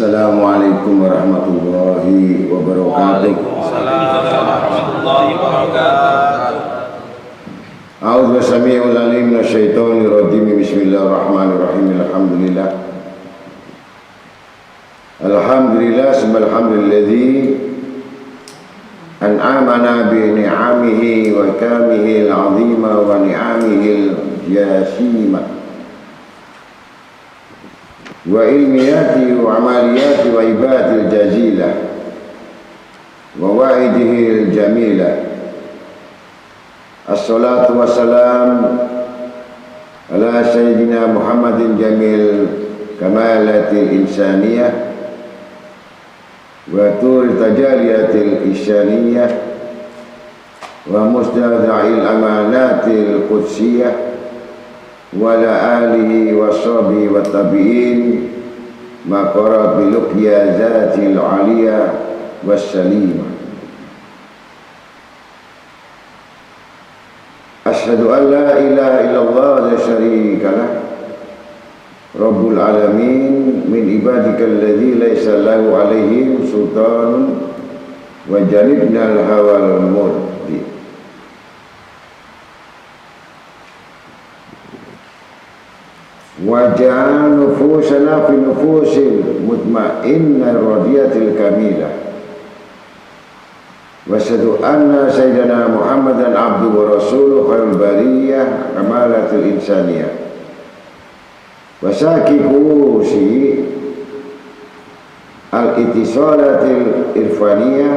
Assalamualaikum warahmatullahi wabarakatuh. Waalaikumsalam warahmatullahi wabarakatuh. A'udzu billahi alim minasyaitonir rajim. Bismillahirrahmanirrahim. Alhamdulillah subhanalladzi an'amana bi ni'amihi wa kamihi al-'azima wa ni'amihi al-jasimah wa ilmiyati wa amaliyati wa ibadil jazilah wa wa'idihi al-jamilah. Assalatu wassalam ala sayyidina Muhammadin jamil kamalatil insaniyah wa tur tajaliyatil isyaniyah wa mustada'il amanatil qudsiyah wa ala alihi wa sahbihi wa tabi'in maqara biluqya zatil aliyah wassalimah. Asyhadu an la ilaha illallah wa la syarika lah rabbul alamin min ibadika alladzi laisa lahu alaihim sultanun wa janibna al-hawal murdi. Waja'al nufusana fi nufusil mutma'inna radiyatil kamilah. Wa asyhadu anna sayyidina Muhammadan abduhu wa rasuluhu khairul bariyah kamalatul insaniyah. Wa saki kurusi al-ittisalatil irfaniyah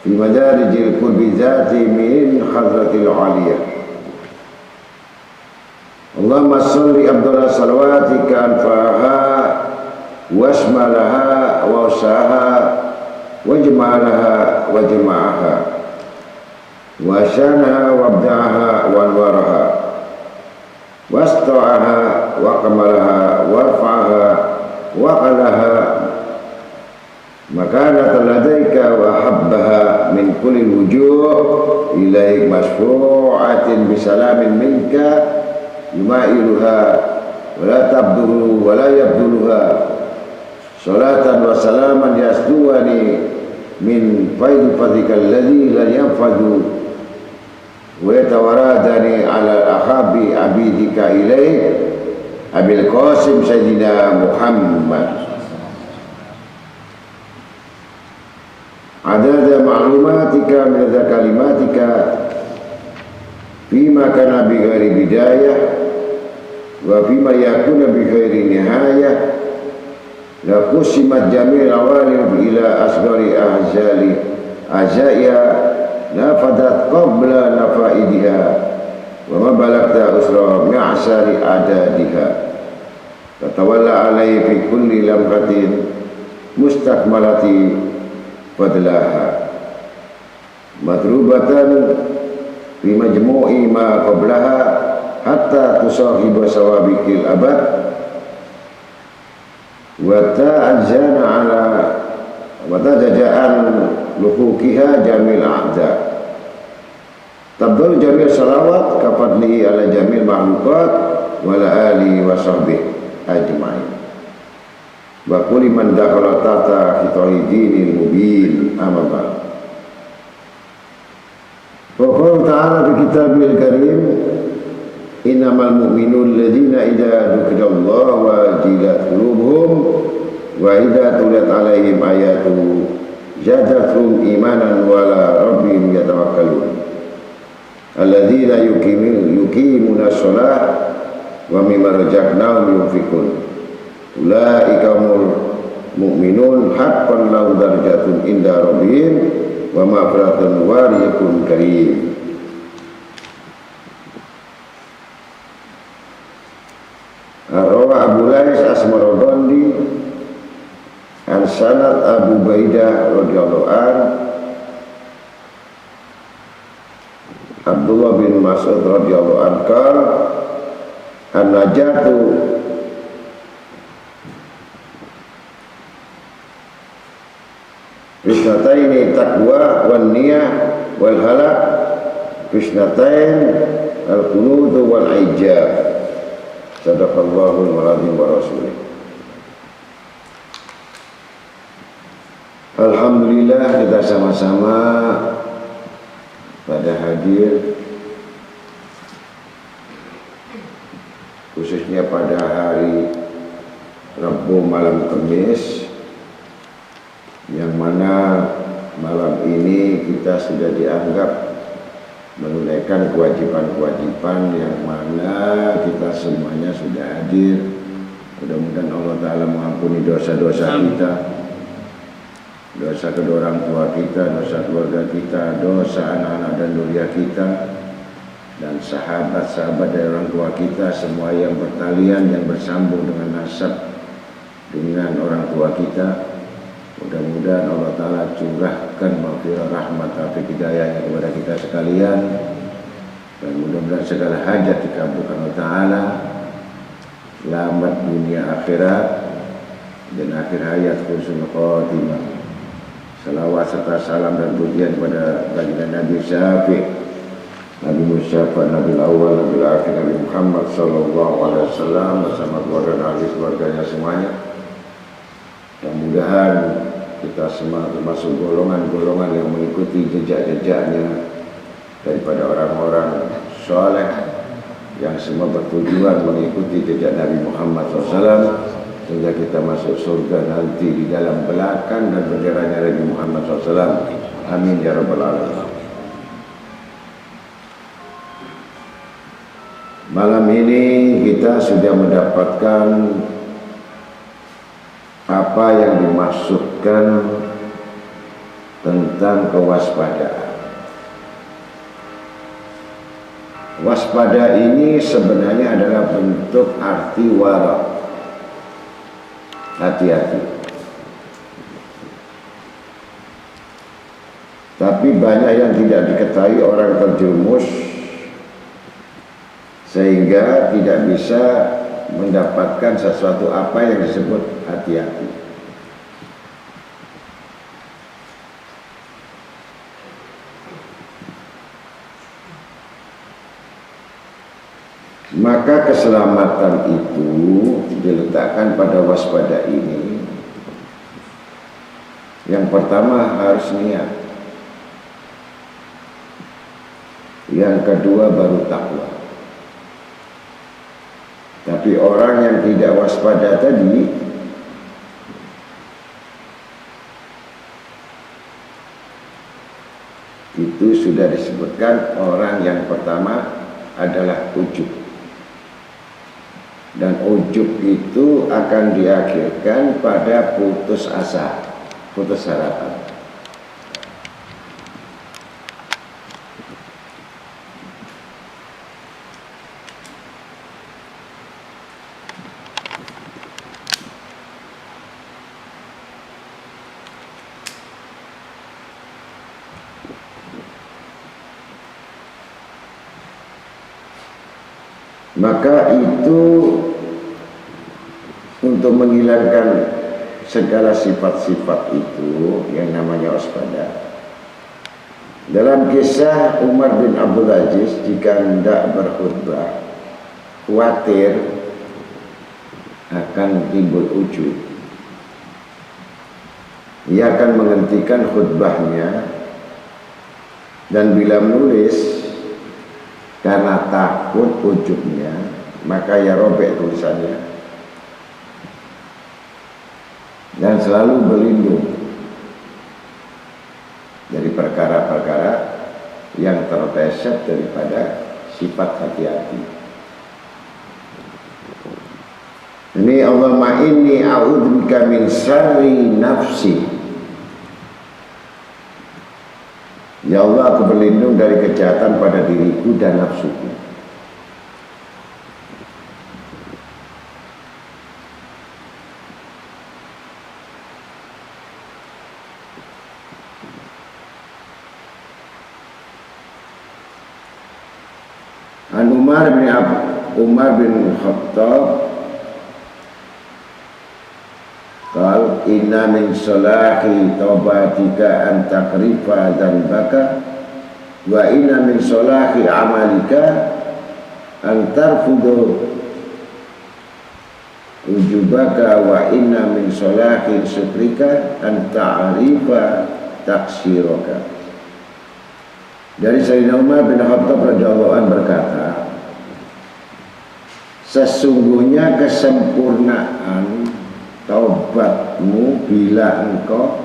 fi madarijil qurbi zati min hadratil aliyah. Allahumma salli abdullah salawatika anfaha wasmalaha wa usaha wajmalaha wajma'aha wa syanaha wabda'aha wanwaraha wasta'aha wa kamalaha warfa'aha wa qalaha makanatan ladaika wa habbaha min kulli wujuh ilaik masfu'atin bisalamin minka yumailuha wa la tabdulu wa la yabduluha salatan wa salaman yasduwani min faidu fadhika alladhi la yanfadu wa yatawaradani ala al-akhabi abidika ilaih abil qasim sayyidina Muhammad adada ma'lumatika minadha kalimatika fima kana bi ghairi bidayah wa fima yakuna bi ghairi nihayah la qusimat jamil awalim ila asghari azaya nafadat qabla nafaidiha wa ma balagta usra mi'asari adadiha tatawalla alaihi fi kulli lamhatin mustakmalati fadlaha madrubatan fi majmu'i ma qablaha hatta tusahiba sawabikil abad wa ta'ajjana ala wa tajaja'an luhukiha jamil a'da tabdul jamil salawat kafadlihi ala jamil mahlukat wa ala alihi wa sahbihi ajma'in. Wa kulli man dakhala tahta khita'i dinil mubin, amma ba'd. Wa qala ta'ala fi kitabil karim, innamal mu'minun alladziina idza dzukirallahu wajilat qulubuhum wa idza tuliyat 'alaihim ayatuhu zadatuhum imanan wa ala rabbihim yatawakkalun. Alladziina yuqimuna shalah wa mimma razaqnahum yunfiqun. Ulaika humul mu'minun haqqan lahum darajatun inda rabbihim wa maghfiratun wa rizqun karim. Rawa Abu Lais Asmarodondi an sanad Abu Baidah radhiyallahu an Abdullah bin Mas'ud radhiyallahu an qala an-najatu fisnataini taqwa wan niyah wal halak fisnatain al-qunut wal ijab. Sadaqallahul azim wa rasulih. Alhamdulillah, kita sama-sama pada hadir khususnya pada hari Rabu malam Kamis, yang mana malam ini kita sudah dianggap menunaikan kewajiban-kewajiban yang mana kita semuanya sudah hadir. Mudah-mudahan Allah Ta'ala mengampuni dosa-dosa kita, dosa kedua orang tua kita, dosa keluarga kita, dosa anak-anak dan zuriat kita, dan sahabat-sahabat dari orang tua kita, semua yang bertalian, yang bersambung dengan nasab dengan orang tua kita. Mudah-mudahan Allah Ta'ala curahkan maghfirah rahmat taufik hidayahnya kepada kita sekalian, dan mudah-mudahan segala hajat dikabulkan Allah Ta'ala, selamat dunia akhirat dan akhir hayat husnul khotimah. Salawat serta salam dan pujian kepada baginda Nabi Syafi', Nabi Musyafa', Nabi Awal, Nabi Akhir, Nabi Muhammad sallallahu alaihi wasallam bersama keluarga dan ahli keluarganya semuanya. Mudah-mudahan kita semua termasuk golongan-golongan yang mengikuti jejak-jejaknya daripada orang-orang soleh yang semua bertujuan mengikuti jejak Nabi Muhammad SAW, sehingga kita masuk surga nanti di dalam belakang dan benderanya Nabi Muhammad SAW. Amin ya rabbal alamin. Malam ini kita sudah mendapatkan apa yang dimaksudkan tentang kewaspadaan. Waspada ini sebenarnya adalah bentuk arti wara, hati-hati. Tapi banyak yang tidak diketahui orang terjerumus sehingga tidak bisa mendapatkan sesuatu apa yang disebut hati-hati. Maka keselamatan itu diletakkan pada waspada ini. Yang pertama harus niat, yang kedua baru takwa. Tapi orang yang tidak waspada tadi itu sudah disebutkan orang yang pertama adalah ujub. Dan ujub itu akan diakhirkan pada putus asa, putus harapan. Maka itu untuk menghilangkan segala sifat-sifat itu yang namanya waspada. Dalam kisah Umar bin Abdul Aziz jika hendak berkhutbah, khawatir akan timbul ujub, ia akan menghentikan khutbahnya, dan bila menulis karena takut ujubnya, maka ia robek tulisannya dan selalu berlindung dari perkara-perkara yang terpleset daripada sifat hati-hati. Ini Allahumma inni a'udzubika min syarri nafsi. Ya Allah, aku berlindung dari kejahatan pada diriku dan nafsuku. An Umar bin Khattab qal inna min salahi taubatika an taqrifa dzanbaka wa inna min salahi amalika an tarfudu ujubaka wa inna min salahi syukrika an ta'rifa taksiraka. Dari Sayyidina Umar bin Khattab radhiyallahu anhu berkata, sesungguhnya kesempurnaan taubatmu bila engkau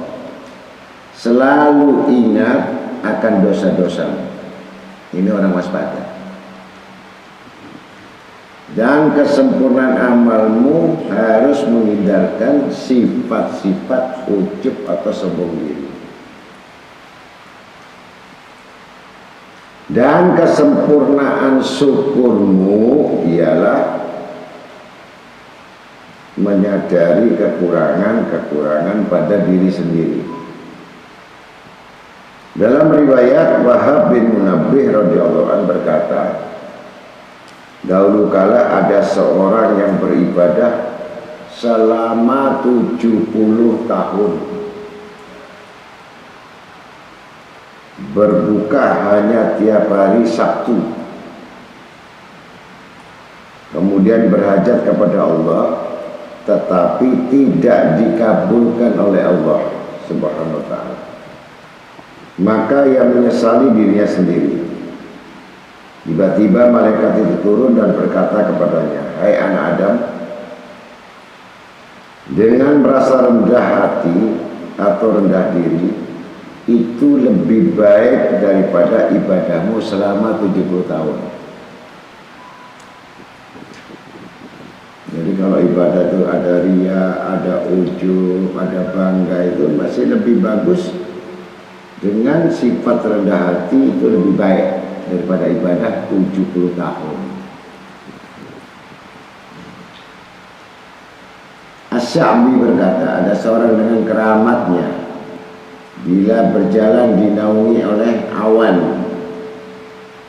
selalu ingat akan dosa-dosamu. Ini orang waspada. Dan kesempurnaan amalmu harus menghindarkan sifat-sifat ujub atau sombong diri. Dan kesempurnaan syukurmu ialah menyadari kekurangan-kekurangan pada diri sendiri. Dalam riwayat Wahab bin Munabbih radhiyallahu anhu berkata, dahulu kala ada seorang yang beribadah selama 70 tahun, berbuka hanya tiap hari Sabtu, kemudian berhajat kepada Allah, tetapi tidak dikabulkan oleh Allah Subhanahu wa ta'ala. Maka ia menyesali dirinya sendiri. Tiba-tiba malaikat itu turun dan berkata kepadanya, hai anak Adam, dengan merasa rendah hati atau rendah diri, itu lebih baik daripada ibadahmu selama 70 tahun. Jadi kalau ibadah itu ada riya, ada ujub, ada bangga, itu masih lebih bagus. Dengan sifat rendah hati itu lebih baik daripada ibadah 70 tahun. Asy-Sya'bi berkata, ada seorang dengan keramatnya, bila berjalan dinaungi oleh awan,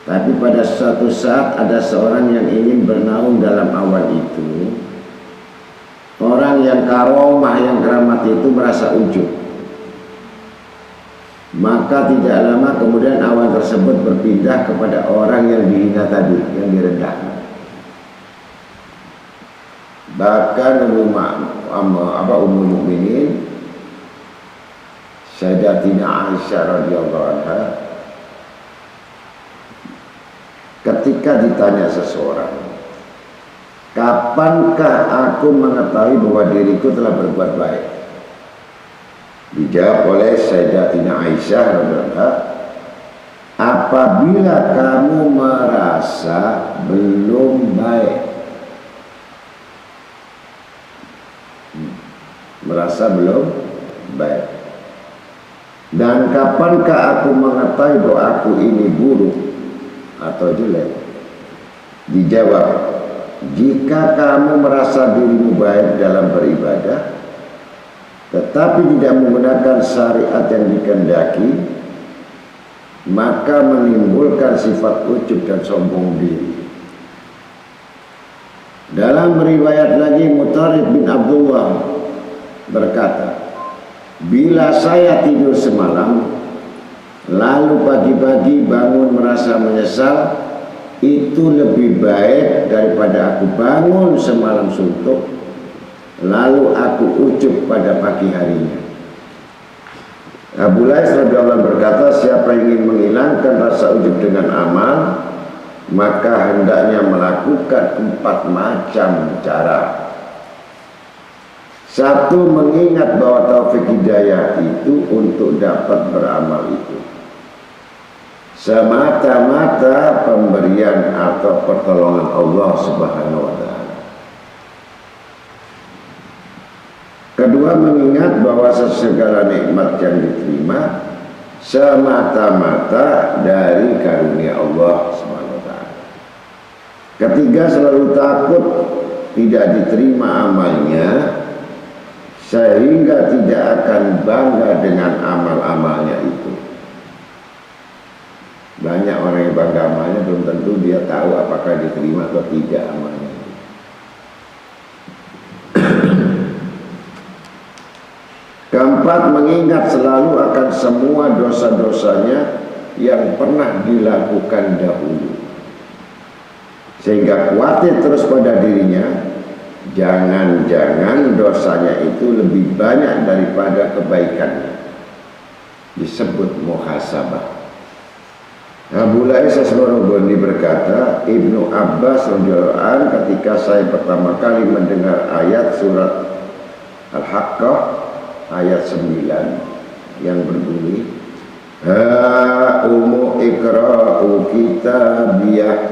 tapi pada suatu saat ada seorang yang ingin bernaung dalam awan itu. Orang yang karomah, yang keramat itu merasa ujub. Maka tidak lama kemudian awan tersebut berpindah kepada orang yang dihina tadi, yang direndahkan. Bahkan Ummul Mukminin Sayyidatina Aisyah radhiyallahu anha ketika ditanya seseorang, kapankah aku mengetahui bahwa diriku telah berbuat baik? Dijawab oleh Sayyidatina Aisyah radhiyallahu anha, apabila kamu merasa belum baik. Merasa belum baik. Dan kapankah aku mengetahui bahwa aku ini buruk atau jelek? Dijawab, jika kamu merasa dirimu baik dalam beribadah tetapi tidak menggunakan syariat yang dikehendaki, maka menimbulkan sifat ujub dan sombong diri. Dalam riwayat lagi Mutarid bin Abdullah berkata, bila saya tidur semalam lalu pagi-pagi bangun merasa menyesal, itu lebih baik daripada aku bangun semalam suntuk lalu aku ujub pada pagi harinya. Abu Lais radhiyallahu anhu berkata, siapa yang ingin menghilangkan rasa ujub dengan amal, maka hendaknya melakukan 4 macam cara. 1. Mengingat bahwa taufik hidayah itu untuk dapat beramal itu semata-mata pemberian atau pertolongan Allah Subhanahu wa ta'ala. Kedua, mengingat bahwa segala nikmat yang diterima semata-mata dari karunia Allah Subhanahu wa ta'ala. Ketiga, selalu takut tidak diterima amalnya sehingga tidak akan bangga dengan amal-amalnya itu. Banyak orang yang bangga amalnya, belum tentu dia tahu apakah diterima atau tidak amalnya. Keempat, mengingat selalu akan semua dosa-dosanya yang pernah dilakukan dahulu, sehingga khawatir terus pada dirinya, jangan-jangan dosanya itu lebih banyak daripada kebaikannya. Disebut muhasabah. Abu Lais As-Suragondi berkata, Ibnu Abbas radhiyallahu anhu ketika saya pertama kali mendengar ayat surat Al-Haqqah ayat 9 yang berbunyi, Ha'umu ikra'u kitabiyah,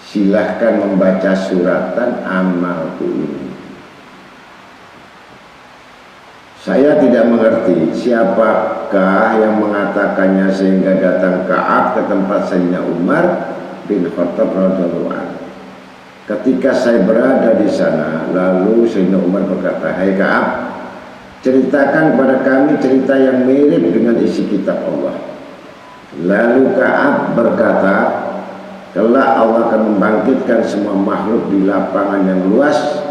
silahkan membaca suratan amalku ini. Saya tidak mengerti siapakah yang mengatakannya sehingga datang Ka'ab ke tempat Sayyidina Umar bin Khattab radhiyallahu anhu. Ketika saya berada di sana, lalu Sayyidina Umar berkata, "Hai Ka'ab, ceritakan kepada kami cerita yang mirip dengan isi kitab Allah." Lalu Ka'ab berkata, "Kelak Allah akan membangkitkan semua makhluk di lapangan yang luas,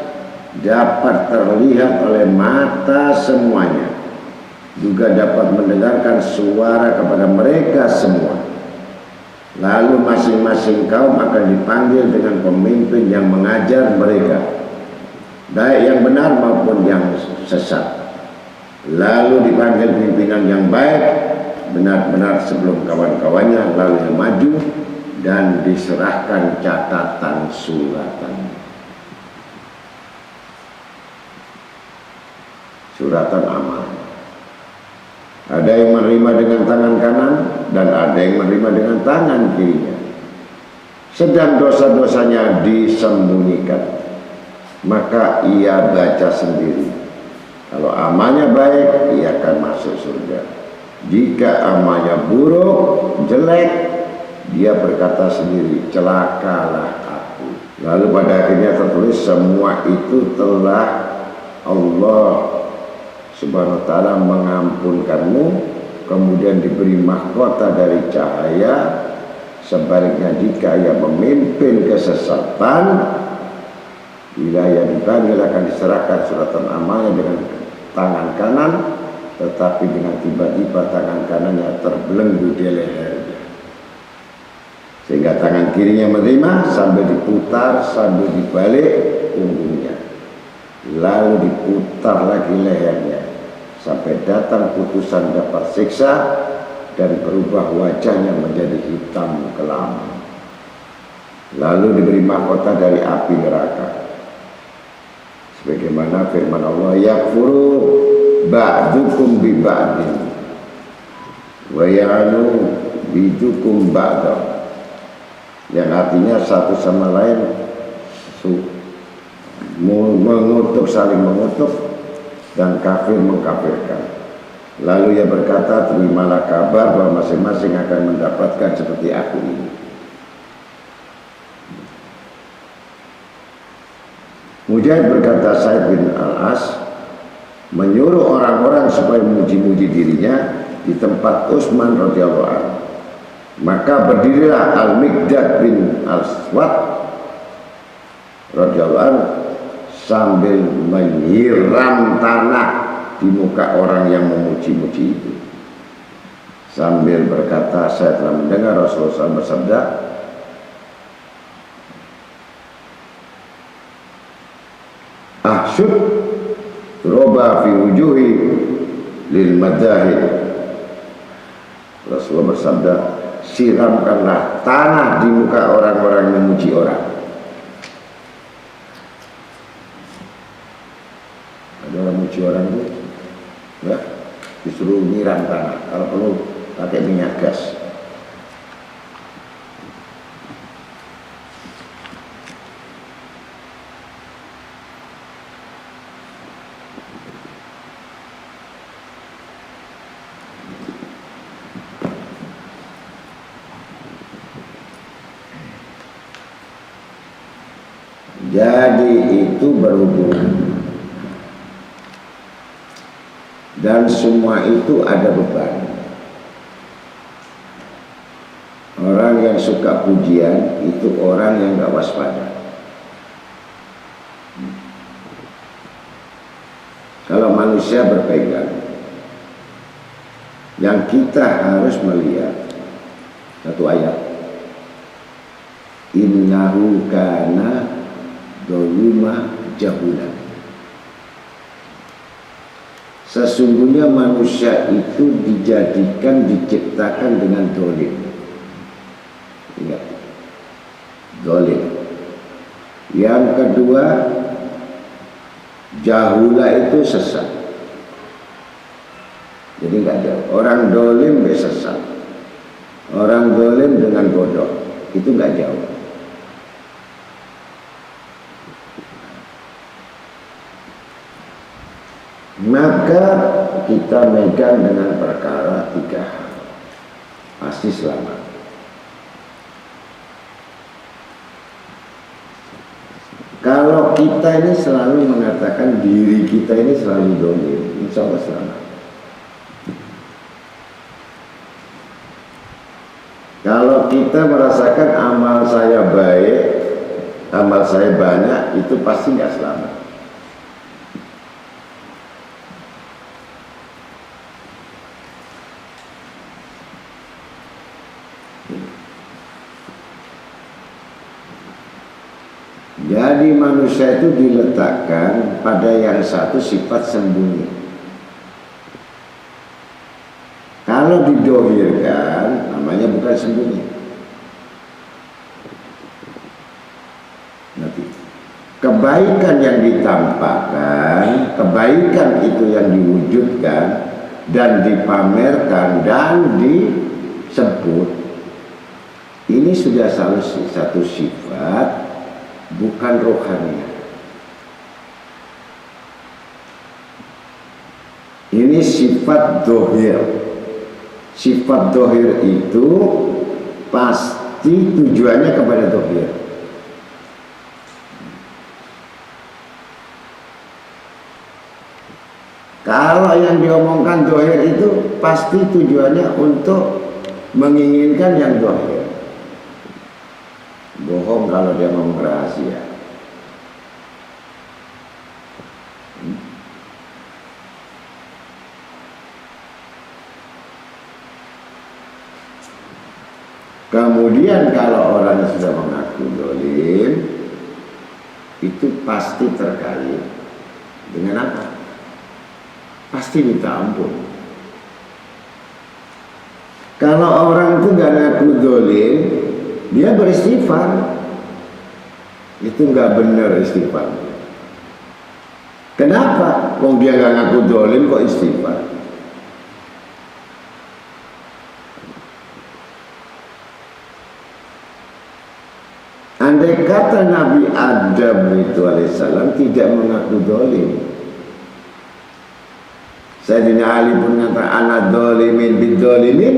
dapat terlihat oleh mata semuanya, juga dapat mendengarkan suara kepada mereka semua. Lalu masing-masing kaum akan dipanggil dengan pemimpin yang mengajar mereka, baik yang benar maupun yang sesat. Lalu dipanggil pimpinan yang baik benar-benar sebelum kawan-kawannya, lalu yang maju dan diserahkan catatan suratan." Suratan amal. Ada yang menerima dengan tangan kanan dan ada yang menerima dengan tangan kirinya. Sedang dosa-dosanya disembunyikan, maka ia baca sendiri. Kalau amalnya baik, ia akan masuk surga. Jika amalnya buruk, jelek, dia berkata sendiri, celakalah aku. Lalu pada akhirnya tertulis, semua itu telah Allah Subhanahu wa ta'ala mengampunkanmu, kemudian diberi mahkota dari cahaya. Sebaliknya jika ia memimpin kesesatan, bila ia dipanggil akan diserahkan suratan amalnya dengan tangan kanan, tetapi dengan tiba-tiba tangan kanannya terbelenggu di lehernya, sehingga tangan kirinya menerima sambil diputar sambil dibalik punggungnya, lalu diputar lagi lehernya sampai datang putusan dapat siksa dan berubah wajahnya menjadi hitam kelam. Lalu diberi mahkota dari api neraka, sebagaimana firman Allah, yakfuru ba'dukum bi ba'din wa ya'lu bidukum ba'da, yang artinya satu sama lain mengutuk, saling mengutuk, dan kafir mengkafirkan. Lalu ia berkata, terimalah kabar bahwa masing-masing akan mendapatkan seperti aku ini. Mujahid berkata, Sa'id bin Al-As menyuruh orang-orang supaya memuji-muji dirinya di tempat Utsman radhiyallahu anhu. Maka berdirilah Al-Miqdad bin Al-Aswad radhiyallahu anhu sambil menyiram tanah di muka orang yang memuji-muji itu, sambil berkata, saya telah mendengar Rasulullah SAW bersabda, ahsyud roba fi wujuhi lil madahid. Rasulullah bersabda, siramkanlah tanah di muka orang-orang yang memuji orang. Ada orang memuji orang itu, ya, disuruh nyiram tanah. Kalau perlu pakai minyak gas. Jadi itu berhubungan, dan semua itu ada beban. Orang yang suka pujian itu orang yang gak waspada. Kalau manusia berpegang, yang kita harus melihat satu ayat, innahu kana dolima jahulan. Sesungguhnya manusia itu diciptakan dengan dolim. Ingat, dolim. Yang kedua, jahula itu sesat. Jadi nggak jauh. Orang dolim sesat, orang dolim dengan bodoh itu nggak jauh. Maka kita megang dengan perkara 3 hal, pasti selamat. Kalau kita ini selalu mengatakan diri kita ini selalu dolim, insya Allah selamat. Kalau kita merasakan amal saya baik, amal saya banyak, itu pasti nggak selamat. Jadi manusia itu diletakkan pada yang satu sifat sembunyi. Kalau didohirkan namanya bukan sembunyi. Nanti kebaikan yang ditampakkan, kebaikan itu yang diwujudkan dan dipamerkan dan disebut, ini sudah satu sifat, bukan rohani. Ini sifat dohir. Sifat dohir itu pasti tujuannya kepada dohir. Kalau yang diomongkan dohir itu pasti tujuannya untuk menginginkan yang dohir. Bohong kalau dia ngomong rahasia. Kemudian kalau orang yang sudah mengaku dolim, itu pasti terkait dengan apa? Pasti minta ampun. Kalau orang itu gak ngaku dolim, dia beristighfar, itu nggak benar istighfar. Kenapa? Wong dia nggak ngaku dolim kok istighfar? Andai kata Nabi Adam itu alaihissalam tidak mengaku dolim, Sayyidina Ali pun mengatakan ana dolimin bidolimin.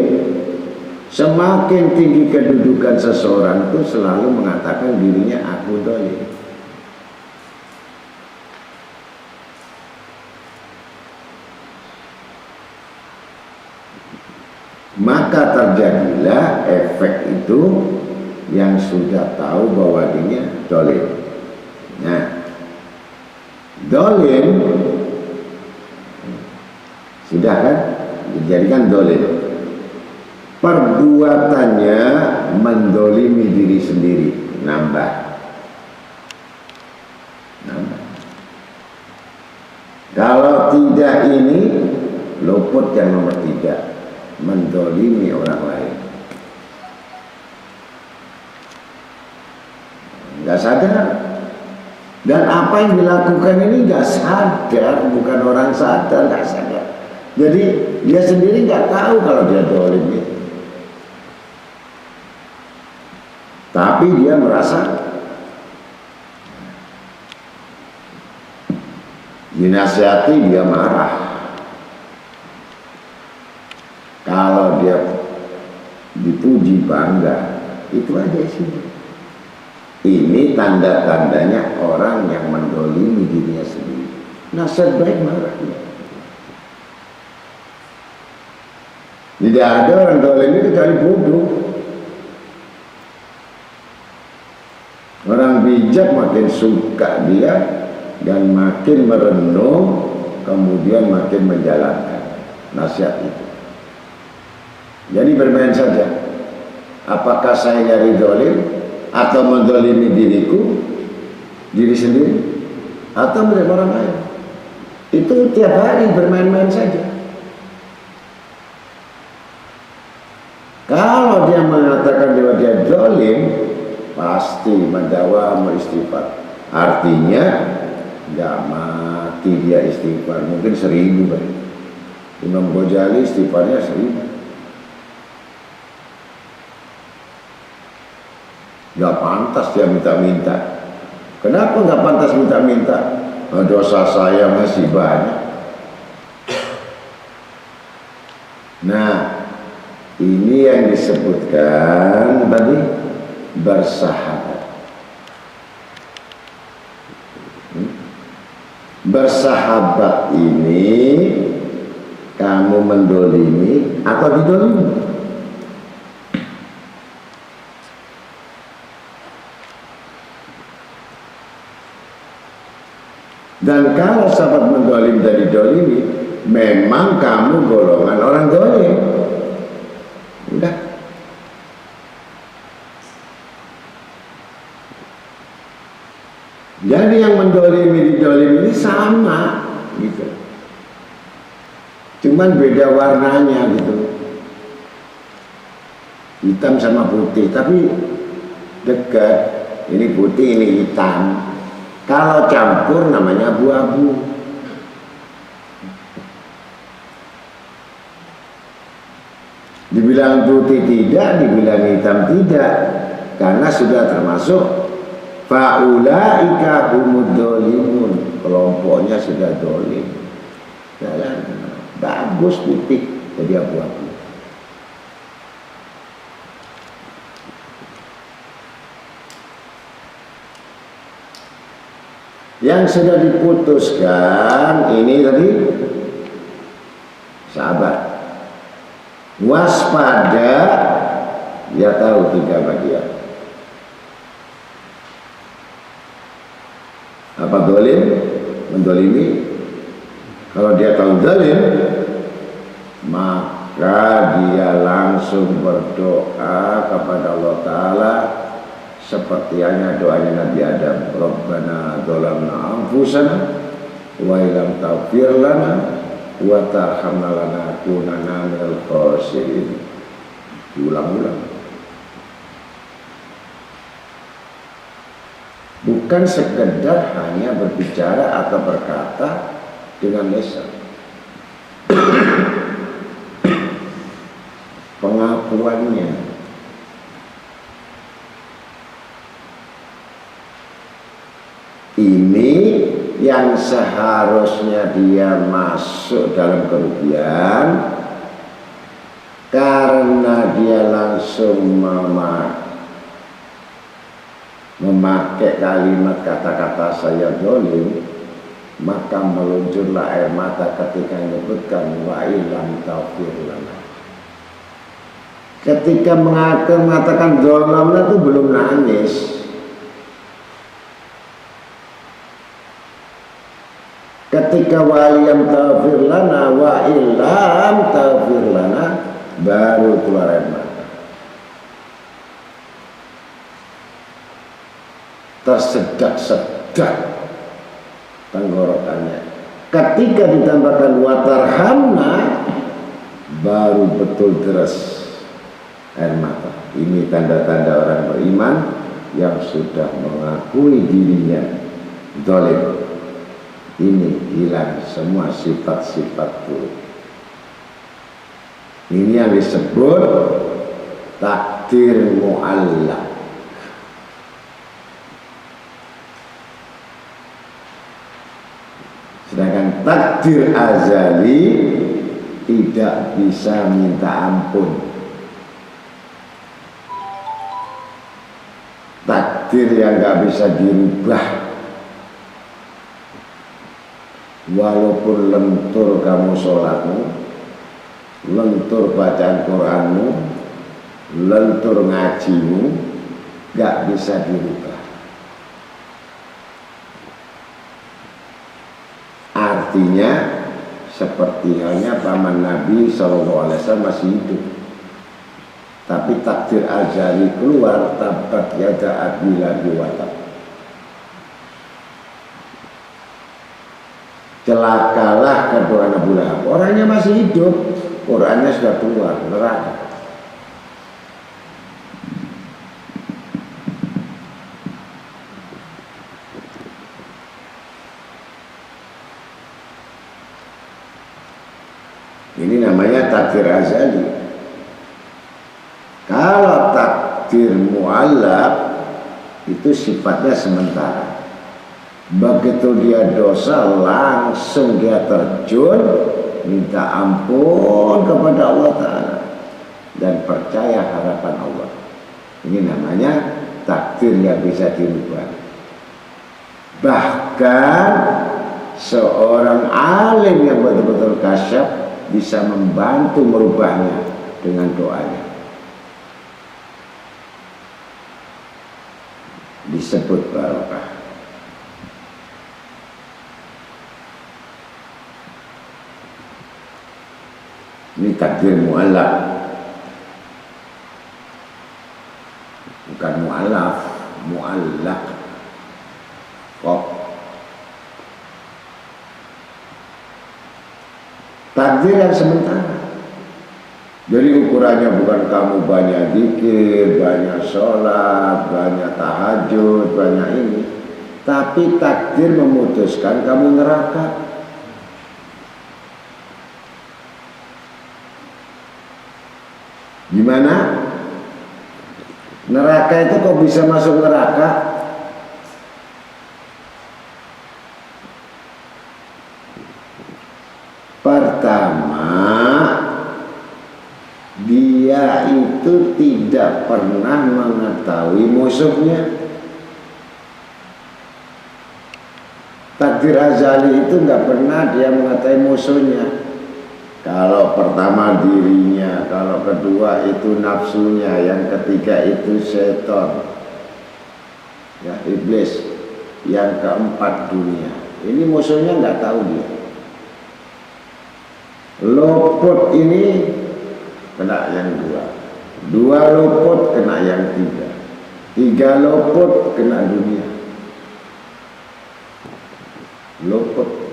Semakin tinggi kedudukan seseorang itu selalu mengatakan dirinya aku dolim. Maka terjadilah efek itu yang sudah tahu bahwa dirinya dolim. Nah, dolim sudah kan dijadikan dolim. Perbuatannya mendolimi diri sendiri, nambah. Kalau tidak ini, luput yang nomor 3, mendolimi orang lain. Nggak sadar. Dan apa yang dilakukan ini nggak sadar, bukan orang sadar, nggak sadar. Jadi dia sendiri nggak tahu kalau dia dolim itu. Tapi dia merasa dinasihati, dia marah. Kalau dia dipuji bangga, itu aja sih. Ini tanda-tandanya orang yang mendolimi dirinya sendiri. Nasihat baik marah. Tidak ada orang dolim itu kecuali bodoh. Orang bijak makin suka dia dan makin merenung, kemudian makin menjalankan nasihat itu. Jadi bermain saja. Apakah saya nyari dolim atau mendolimi diriku, diri sendiri, atau melihat orang lain? Itu tiap hari bermain-main saja. Kalau dia mengatakan bahwa dia dolim, pasti mendawam istighfar. Artinya nggak mati dia istighfar, mungkin 1000 kan. Imam Ghazali istighfarnya 1000. Nggak pantas dia minta-minta. Kenapa nggak pantas minta-minta? Dosa saya masih banyak. Nah, ini yang disebutkan tadi bersahabat. Bersahabat ini kamu mendolimi atau didolimi? Dan kalau sahabat mendolim dan didolimi, memang kamu golongan orang dolim. Udah. Jadi yang mendolimi didolimi ini sama gitu. Cuman beda warnanya gitu. Hitam sama putih, tapi dekat. Ini putih, ini hitam. Kalau campur namanya abu-abu. Dibilang putih tidak, dibilang hitam tidak, karena sudah termasuk faulaika humud dolimun, kelompoknya sudah dolim. Jalan bagus putih jadi abu-abu. Yang sudah diputuskan ini tadi sahabat, waspada, dia tahu 3 bagian. Apa dolim? Mendolimi. Kalau dia tahu dolim, maka dia langsung berdoa kepada Allah Ta'ala seperti hanya doanya Nabi Adam, Rabbana dzalamna anfusana wa illam taghfir lana wa tarhamna lanakunanna minal khasirin. Diulang-ulang. Bukan sekedar hanya berbicara atau berkata dengan lisan. Pengakuannya. Ini yang seharusnya dia masuk dalam kerugian karena dia langsung memakai kalimat kata-kata saya dolim, maka meluncurlah air mata ketika menyebutkan wa illam taghfir lana. Ketika mengatakan dolimnya itu belum nangis. Ketika waliyam taghfir lana wa illam taghfir lana, baru keluar air mata. Tersedak-sedak tenggorokannya Ketika ditambahkan watarhamna, baru betul deras air mata. Ini tanda-tanda orang beriman yang sudah mengakui dirinya zalim. Ini hilang semua sifat-sifat buruk. Ini yang disebut takdir mu'allaq. Sedangkan takdir azali tidak bisa minta ampun. Takdir yang gak bisa dirubah. Walaupun lentur kamu sholatmu, lentur bacaan Quranmu, lentur ngajimu, gak bisa dirubah. Artinya seperti halnya paman Nabi SAW masih hidup, tapi takdir azali keluar, tabat yada abi lahabi wa tab. Celakalah kedua Abu Lahab. Orangnya masih hidup, Qurannya sudah keluar neraka. Ini namanya takdir azali. Kalau takdir mu'allaq itu sifatnya sementara. Begitu dia dosa, langsung dia terjun minta ampun kepada Allah Ta'ala dan percaya harapan Allah. Ini namanya takdir yang bisa dirubah. Bahkan seorang alim yang betul-betul kasyaf bisa membantu merubahnya dengan doanya. Disebut barokah. Ini takdir mu'allaq, bukan mu'allaf, mu'allaq. Kok takdir yang sementara. Jadi ukurannya bukan kamu banyak zikir, banyak sholat, banyak tahajud, banyak ini, tapi takdir memutuskan kamu neraka. Gimana? Neraka itu kok bisa masuk neraka? Pertama, dia itu tidak pernah mengetahui musuhnya. Takdir azali itu nggak pernah dia mengetahui musuhnya. Kalau pertama dirinya, kalau kedua itu nafsunya, yang ketiga itu setan, ya iblis, yang keempat dunia. Ini musuhnya nggak tahu dia. Luput ini kena yang dua, dua luput kena yang tiga, tiga luput kena dunia. Luput.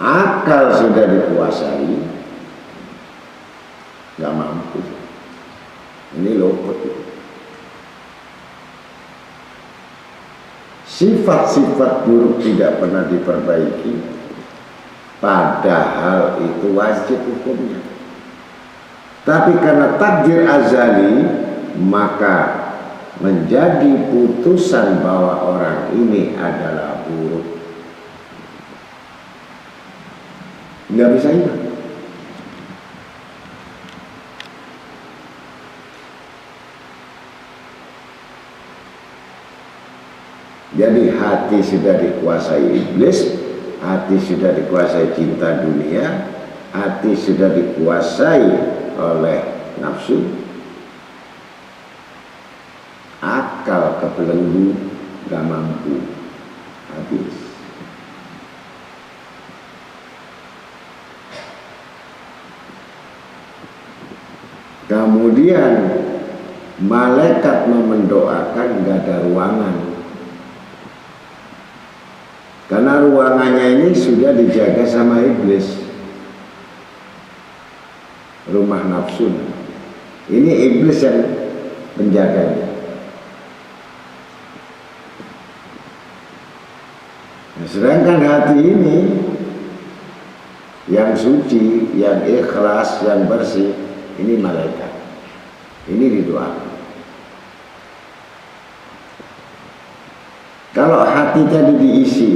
Akal sudah dikuasai, nggak mampu. Ini luput. Sifat-sifat buruk tidak pernah diperbaiki, padahal itu wajib hukumnya. Tapi karena takdir azali, maka menjadi putusan bahwa orang ini adalah buruk. Nggak bisa hilang. Jadi hati sudah dikuasai iblis, hati sudah dikuasai cinta dunia, hati sudah dikuasai oleh nafsu, akal kebelenggu, nggak mampu, habis. Kemudian malaikat mau mendoakan nggak ada ruangan, karena ruangannya ini sudah dijaga sama iblis, rumah nafsu. Ini iblis yang menjaganya. Nah, sedangkan hati ini yang suci, yang ikhlas, yang bersih, ini malaikat. Ini didoakan. Kalau hati tadi diisi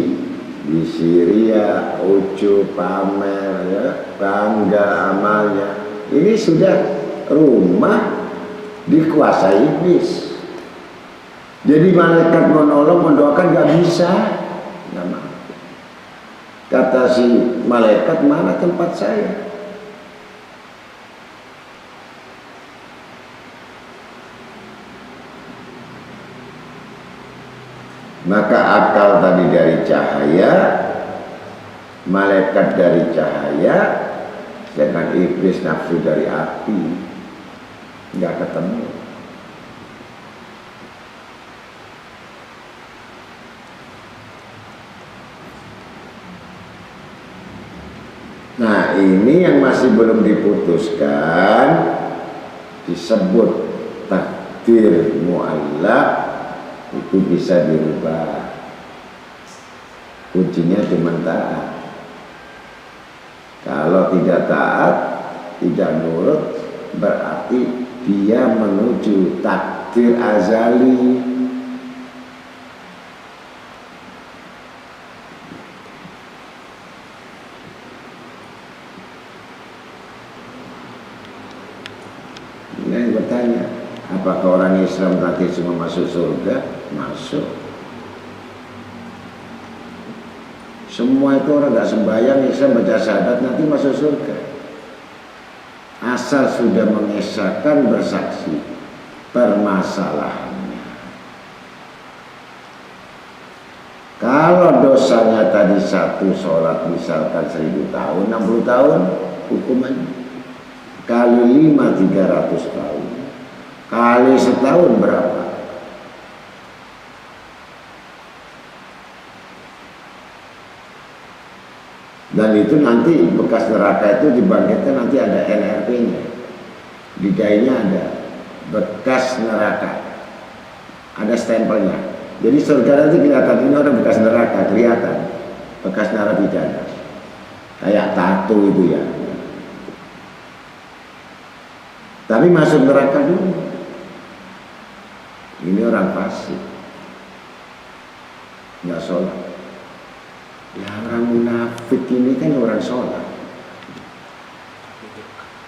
ria, ujub, pamer, ya, bangga amalnya, ini sudah rumah dikuasai iblis. Jadi malaikat menolong, mendoakan nggak bisa, nggak mau. Kata si malaikat, mana tempat saya? Maka akal tadi dari cahaya, malaikat dari cahaya, sedangkan iblis nafsu dari api, nggak ketemu. Nah, ini yang masih belum diputuskan, disebut takdir mu'allaq. Itu bisa dirubah. Kuncinya cuma taat. Kalau tidak taat, tidak nurut, berarti dia menuju takdir azali. Ini yang bertanya, apakah orang Islam nanti semua masuk surga? Masuk. Semua itu orang gak sembahyang, Islam baca syahadat, nanti masuk surga. Asal sudah mengesahkan, bersaksi. Permasalahannya, kalau dosanya tadi satu sholat misalkan 1000 tahun, 60 tahun hukumannya, kali 5 300 tahun, kali setahun berapa? Dan itu nanti bekas neraka itu dibangkitkan, nanti ada NRP-nya, di gainya ada bekas neraka, ada stempelnya. Jadi surga nanti kelihatan, ini orang bekas neraka, kelihatan bekas narapidana, kayak tato itu ya. Tapi masuk neraka dulu. Ini orang fasik, nggak sholat. Ya, orang munafik ini kan orang sholat.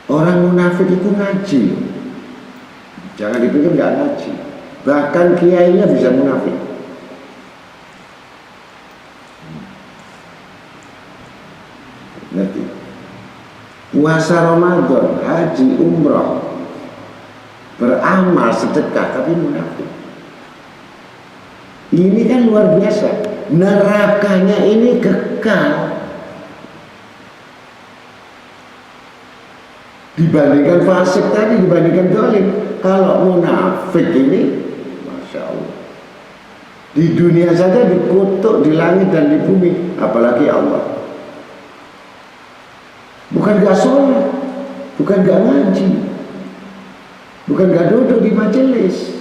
Orang munafik itu ngaji. Jangan dipikir nggak ngaji. Bahkan kiainya bisa munafik. Ngerti? Puasa Ramadan, haji, umroh, beramal, sedekah, tapi munafik. Ini kan luar biasa. Nerakanya ini kekal. Dibandingkan fasik tadi, dibandingkan zalim. Kalau munafik ini, Masya Allah, di dunia saja dikutuk, di langit dan di bumi, apalagi Allah. Bukan gak sholat, bukan gak ngaji, bukan gak duduk di majelis.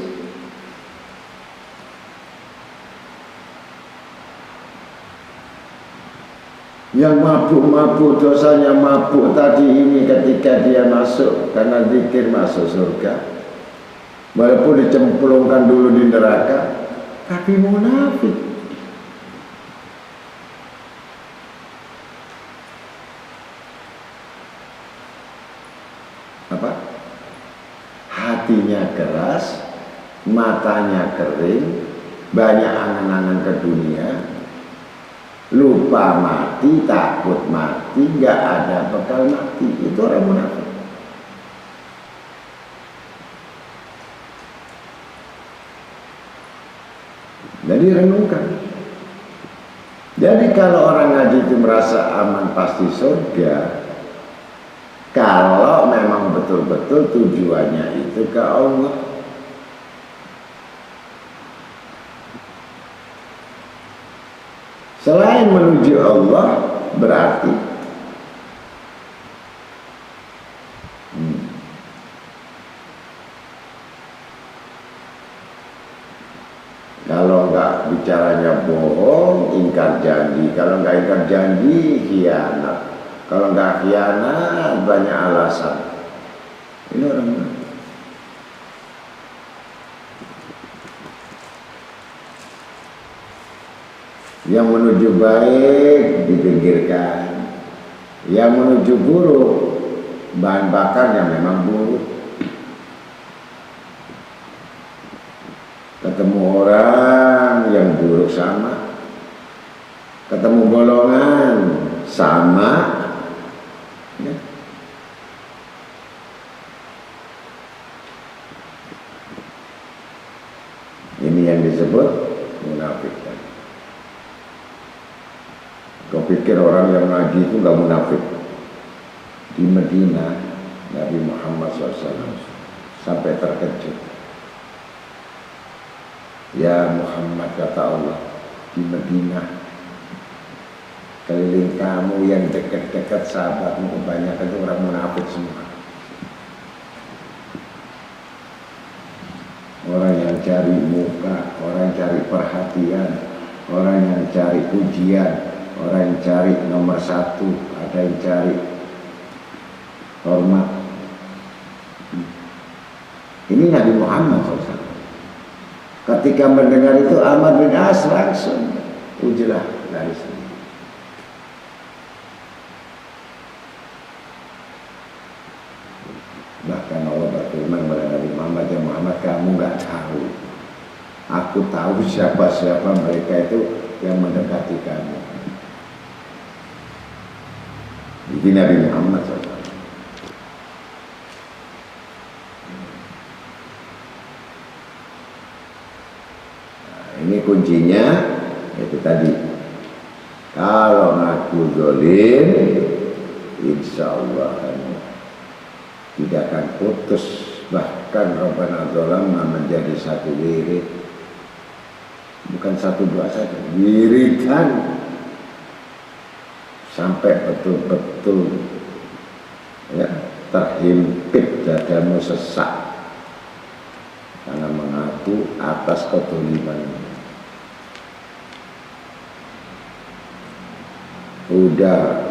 Yang mabuk-mabuk, dosanya mabuk tadi ini, ketika dia masuk karena zikir masuk surga, walaupun dicemplungkan dulu di neraka, tapi munafik. Apa? Hatinya keras, matanya kering, banyak angan-angan ke dunia, lupa mati, takut mati, nggak ada bekal mati. Itu orang munafik. Jadi renungkan. Jadi kalau orang ngaji itu merasa aman pasti surga, kalau memang betul-betul tujuannya itu ke Allah, lain menuju Allah berarti kalau nggak bicaranya bohong, ingkar janji. Kalau nggak ingkar janji, khianat. Kalau nggak khianat, banyak alasan. Ini orang mana? Yang menuju baik dipinggirkan, yang menuju buruk bahan bakarnya memang buruk. Ketemu orang yang buruk sama, ketemu golongan sama, ya. Ini yang disebut munafik. Kau pikir orang yang ngaji itu gak munafik? Di Medina, Nabi Muhammad SAW sampai terkejut. Ya Muhammad, kata Allah, di Medina keliling kamu yang dekat-dekat sahabatmu kebanyakan itu orang munafik semua. Orang yang cari muka, orang yang cari perhatian, orang yang cari pujian, orang yang cari nomor satu, ada yang cari hormat. Ini Nabi Muhammad SAW. Ketika mendengar itu Amr bin As langsung ujlah dari sini. Bahkan Allah berfirman kepada Nabi Muhammad, ya Muhammad, kamu nggak tahu. Aku tahu siapa-siapa mereka itu yang mendekati kamu. Ini Nabi Muhammad SAW. Ini kuncinya itu tadi. Kalau ngaku zalim, insya Allah tidak akan putus. Bahkan Rabbana Zalamna menjadi satu wirid, bukan satu dua saja, wiridan sampai betul-betul ya terhimpit dadamu sesak karena mengaku atas kezaliman. Udah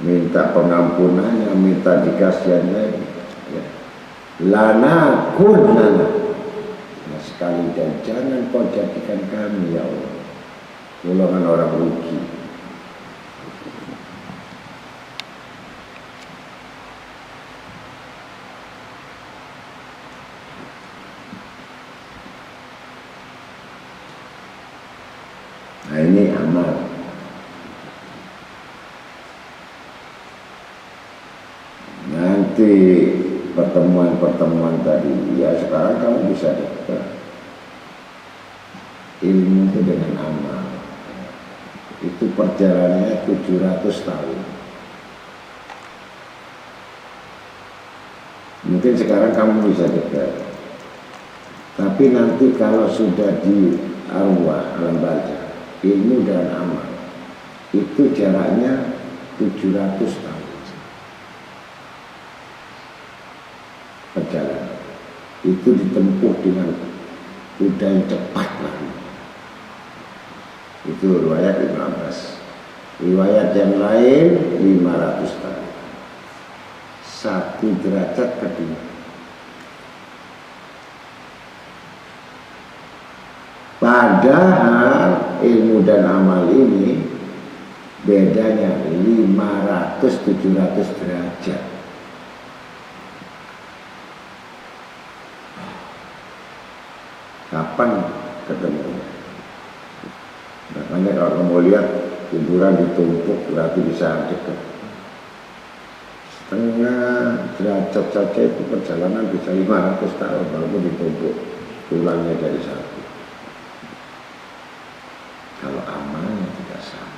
minta pengampunannya, minta dikasihannya, ya. Lana kunana, nah, sekali dan jangan kau jadikan kami ya Allah golongan orang rugi. Nah ini amal. Nanti pertemuan-pertemuan tadi, ya sekarang kamu bisa dekat ilmu itu dengan amal. Itu perjalanannya 700 tahun. Mungkin sekarang kamu bisa dekat, tapi nanti kalau sudah di arwah alam barzah, ilmu dan amal itu jaraknya 700 tahun perjalanan. Itu ditempuh dengan kuda yang cepat lari. Itu riwayat Ibnu Abbas. Riwayat yang lain 500 tahun, 1 derajat kedua. Padahal ilmu dan amal ini bedanya 500-700 derajat. Kapan ketemunya? Makanya kalau kamu lihat kuburan ditumpuk berarti bisa dekat. Setengah derajat saja itu perjalanan bisa 500 tahun walaupun ditumpuk tulangnya dari satu. Kalau amalnya tidak sama.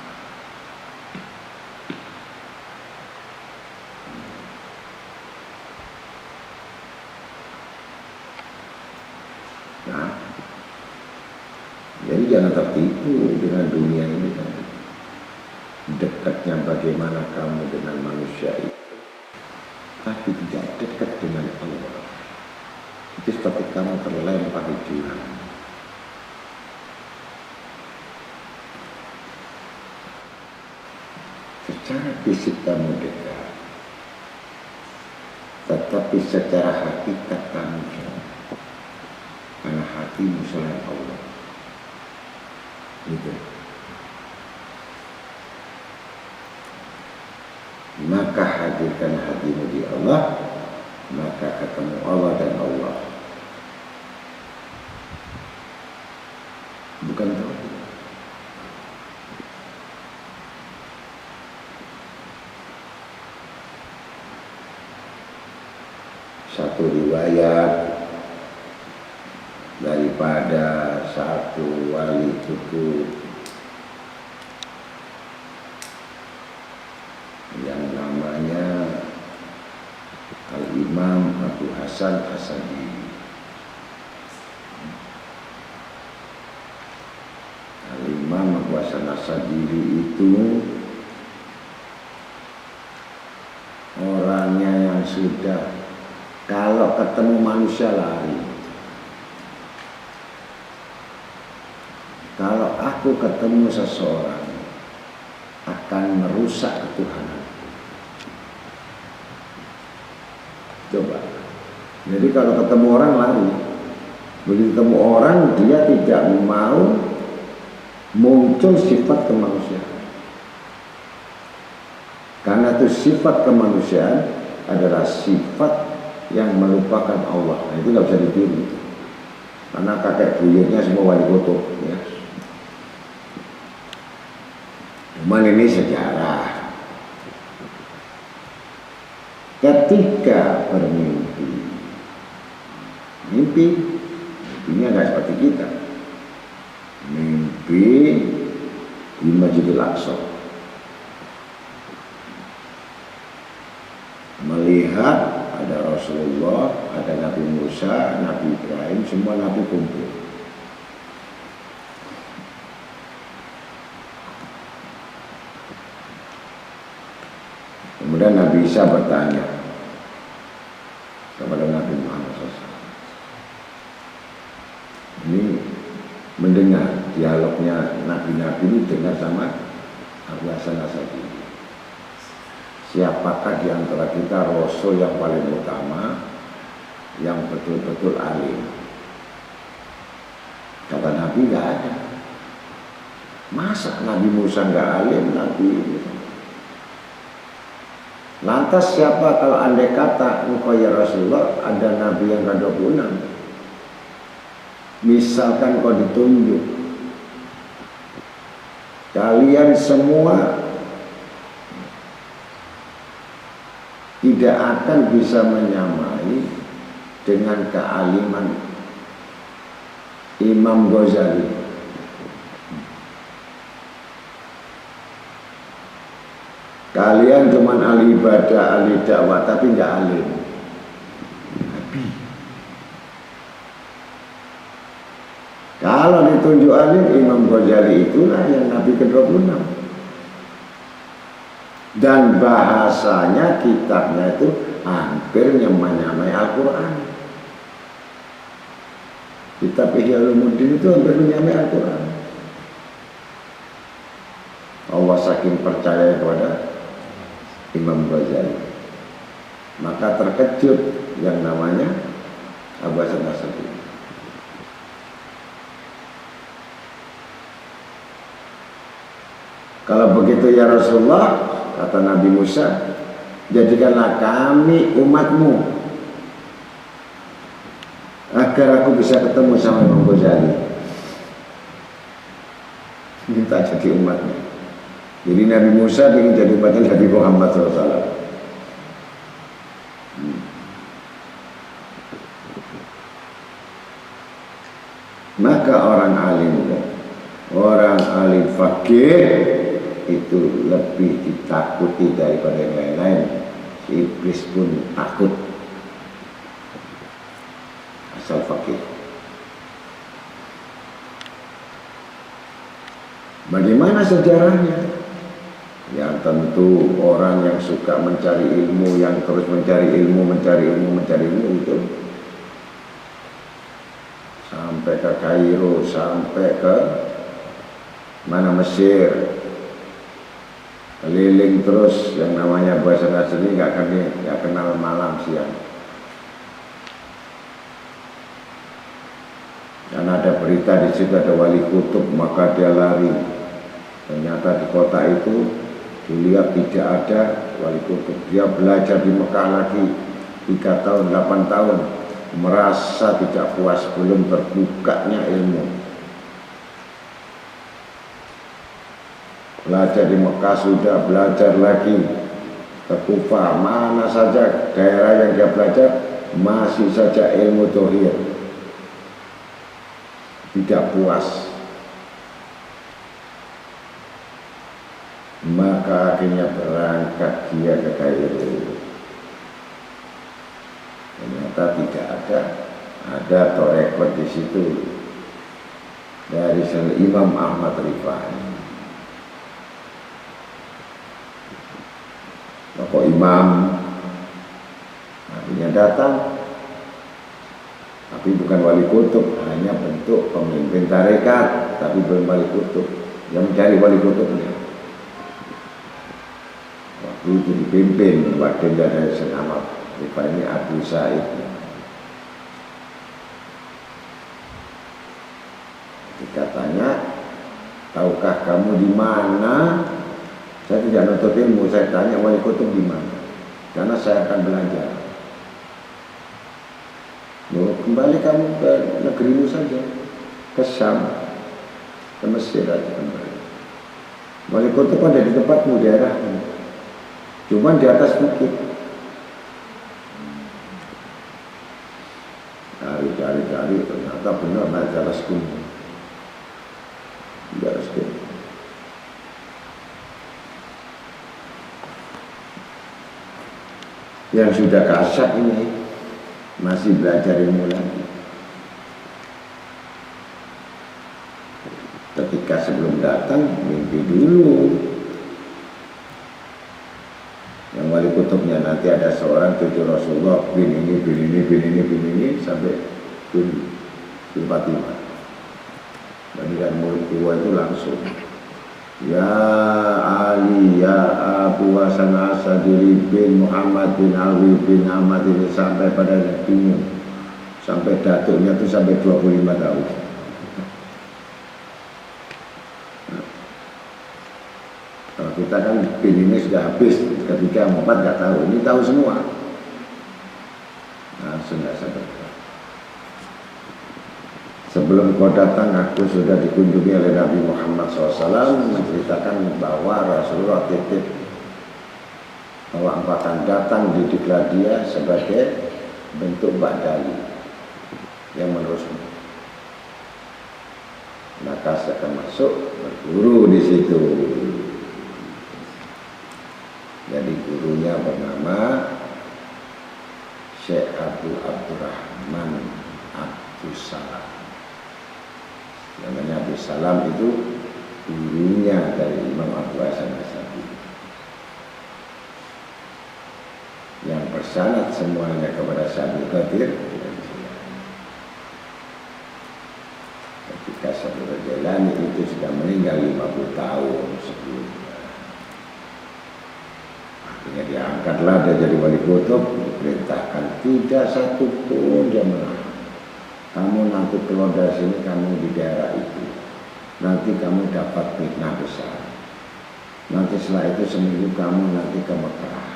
Nah, jadi jangan tertipu dengan dunia ini kan. dekatnya bagaimana kamu dengan manusia itu, tapi tidak dekat dengan Allah. Itu seperti kamu terlempar di jurang. Secara fisik kamu dekat, tetapi secara hakikat kamu jauh. Karena hatimu selain Allah. Gitu. Maka hadirkan hatimu di Allah, maka ketemu Allah dan Allah. Bukan tauhid. Satu riwayat daripada satu wali kutub yang namanya Al-Imam Abu Hasan As-Sadili. Al-Imam Abu Hasan As-Sadili itu orangnya yang sudah kalau ketemu manusia lari. Kalau aku ketemu seseorang akan merusak ketuhanan. Coba. Jadi kalau ketemu orang lari. Begitu ketemu orang dia tidak mau muncul sifat kemanusiaan. Karena itu sifat kemanusiaan adalah sifat yang melupakan Allah. Nah, itu nggak bisa ditiru. Karena kakek buyutnya semua wali kutub. Ya. Cuman ini sejarah. Ketika bermimpi, mimpinya nggak seperti kita. Mimpi di Masjidil Aqsa, melihat ada Rasulullah, ada Nabi Musa, Nabi Ibrahim, semua Nabi kumpul. Kemudian Nabi Isa bertanya kepada Nabi Muhammad SAW. Ini mendengar dialognya Nabi-Nabi ini dengar sama Abu Hasan As-Sadili. Siapakah di antara kita Rasul yang paling utama, yang betul-betul alim? Kata Nabi, nggak ada. Masa Nabi Musa nggak alim, Nabi lantas siapa kalau andai kata engkau ya Rasulullah ada Nabi yang ke-26, misalkan kau ditunjuk, kalian semua tidak akan bisa menyamai dengan kealiman Imam Ghazali. Kalian cuma ahli ibadah, ahli dakwah, tapi nggak alim. Nabi. Kalau ditunjuk alim, Imam Ghazali itulah yang Nabi ke-26. Dan bahasanya, kitabnya itu hampir nyamai Al-Quran. Kitab Ihya Ulumuddin itu hampir nyamai Al-Quran. Allah saking percaya kepada Imam Ghazali, maka terkejut yang namanya Abu Hasan As-Sadili. Kalau begitu ya Rasulullah, kata Nabi Musa, jadikanlah kami umatmu agar aku bisa ketemu sama Imam Ghazali. Minta jadi umatnya. Jadi Nabi Musa ingin jadi umatnya Nabi Muhammad SAW. Maka orang alim fakih itu lebih ditakuti daripada yang lain-lain. Si iblis pun takut, asal fakih. Bagaimana sejarahnya? Ya tentu orang yang suka mencari ilmu, yang terus mencari ilmu itu sampai ke Kairo, sampai ke mana Mesir, keliling terus, yang namanya bahasa asli nggak kenal malam siang. Dan ada berita di situ ada wali kutub, maka dia lari. Ternyata di kota itu dilihat tidak ada wali kutub. Dia belajar di Mekah lagi 3 tahun, 8 tahun, merasa tidak puas, belum terbukanya ilmu. Belajar di Mekah sudah, belajar lagi ke Kufah, mana saja daerah yang dia belajar masih saja ilmu tauhid, tidak puas. Maka akhirnya berangkat dia ke Kairo. Ternyata tidak ada torekot di situ dari Imam Ahmad Rifai. Tokoh imam akhirnya datang, tapi bukan wali kutub, hanya bentuk pemimpin tarekat, tapi belum wali kutub. Yang mencari wali kutubnya waktu itu dipimpin wakilnya dari Ahmad Rifai ini Abu Said. Dikatanya, tahukah kamu di mana? Saya tidak nuntut ilmu, saya tanya wali kutub di mana, karena saya akan belajar. Kembali kamu ke negerimu saja, ke Syam, ke Mesir aja kembali. Wali kutub ada di tempatmu, daerahmu, cuman di atas bukit. Cari, ternyata benar naik ke atas gunung. Di atas gunung. Yang sudah kasat ini masih belajar ilmu lagi. Ketika sebelum datang mimpi dulu. Yang wali kutubnya nanti ada seorang cucu Rasulullah bin ini sampai bin Fatimah. Dan mulut tua itu langsung, ya Ali, ya Abu Hasan Asadili bin Muhammad bin Alwi bin Ahmad, ini sampai pada bingung, sampai datuknya itu sampai 25 tahun. Kalau kita kan bin ini sudah habis, ketika 4 nggak tahu, ini tahu semua. Langsung nggak sabar. Sebelum kau datang, aku sudah dikunjungi oleh Nabi Muhammad SAW, menceritakan bahwa Rasulullah titip bahwa engkau akan datang, didiklah dia sebagai bentuk badali yang menerusmu. Maka saya akan masuk berguru di situ. Jadi gurunya bernama Syekh Abdurrahman Abdus Salam. Namanya Abdus Salam itu gurunya dari Imam Abu Hasan Asy'ari, yang bersanad semuanya kepada Syekh Qadir. Ketika Syekh Jalani itu sudah meninggal 50 tahun sebelumnya, akhirnya diangkatlah dia jadi wali kutub, diperintahkan tidak satu pun dia menang. Kamu nanti keluar dari sini, kamu di daerah itu, nanti kamu dapat fitnah besar. Nanti setelah itu seminggu kamu nanti ke Mekah.